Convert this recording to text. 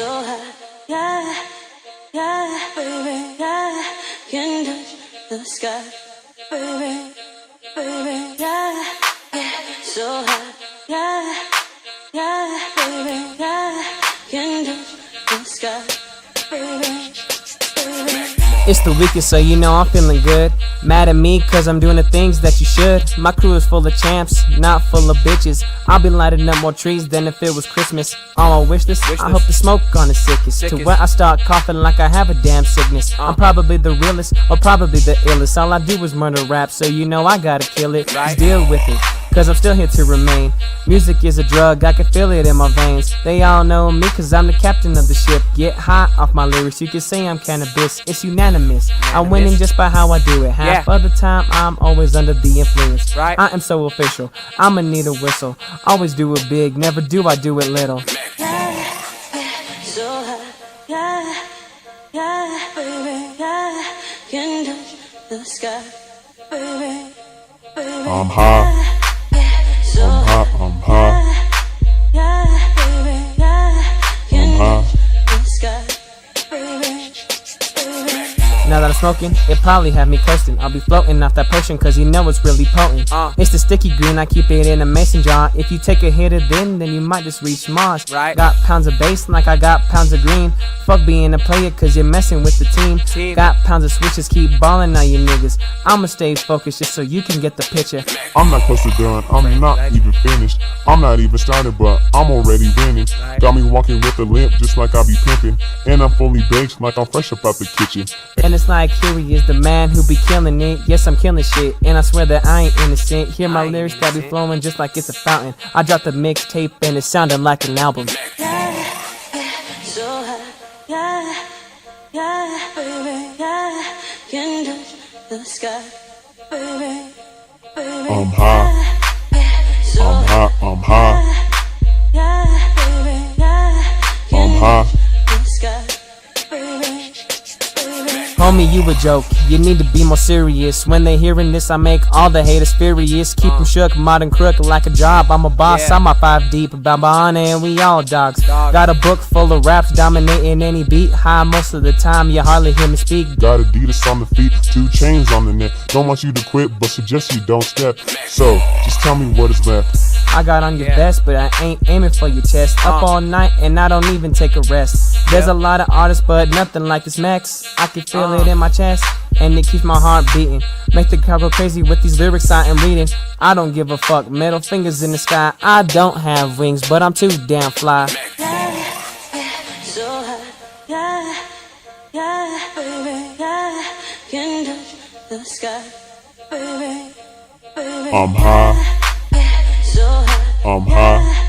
so high, yeah, yeah, baby, yeah, can touch the sky, baby, baby, yeah, yeah, so high, yeah, yeah, baby, yeah, can touch the sky, baby, baby. It's the weekend, so you know I'm feeling good. Mad at me cause I'm doing the things that you should. My crew is full of champs, not full of bitches. I'll be lighting up more trees than if it was Christmas. On my wish list, I hope the smoke on the sickest. To where I start coughing like I have a damn sickness. I'm probably the realest, or probably the illest. All I do is murder rap, so you know I gotta kill it. Just deal with it, cause I'm still here to remain. Music is a drug, I can feel it in my veins. They all know me cause I'm the captain of the ship. Get high off my lyrics, you can say I'm cannabis. It's unanimous, I'm winning just by how I do it. Half of the time I'm always under the influence. I am so official, I'ma need a whistle. Always do it big, never do I do it little. Yeah, so high, yeah, yeah, baby, yeah, can touch the sky, baby, baby. I'm high. I'm high. Yeah, baby, yeah, can touch the sky, baby, baby. Now that I'm smoking, it probably have me coasting. I'll be floating off that potion cause you know it's really potent. It's the sticky green, I keep it in a mason jar. If you take a hit of then you might just reach Mars. Got pounds of bass like I got pounds of green. Fuck being a player cause you're messing with the team. Got pounds of switches, keep balling on you niggas. I'ma stay focused just so you can get the picture. I'm not close to done, I'm not even finished. I'm not even started, but I'm already winning. Got me walking with a limp just like I be pimping. And I'm fully baked like I'm fresh up out the kitchen. And it's like here he is, the man who be killing it. Yes, I'm killing shit, and I swear that I ain't innocent. Hear my lyrics that be flowing just like it's a fountain. I dropped the mixtape and it sounded like an album. Yeah, so high, yeah, yeah, baby, yeah, can touch the sky, baby, baby. I'm high. So I'm high. I'm high. yeah, baby, yeah, can I'm high. touch the sky, baby, baby. Homie, you a joke, you need to be more serious. When they hearing this, I make all the haters furious. Keep them shook, modern crook like a job. I'm a boss, I'm a 5 deep, Babana and we all dogs. Got a book full of raps, dominating any beat. High most of the time, you hardly hear me speak. Got Adidas on the feet, 2 chains on the neck. Don't want you to quit, but suggest you don't step. So, just tell me what is left. I got on your vest, but I ain't aiming for your chest. Up all night and I don't even take a rest. There's a lot of artists, but nothing like this Max. I can feel it in my chest, and it keeps my heart beating. Make the crowd go crazy with these lyrics I am reading. I don't give a fuck, middle fingers in the sky. I don't have wings, but I'm too damn fly. Yeah, so high, yeah, yeah, baby, yeah, can touch the sky, baby, baby. I'm high. So high, I'm high.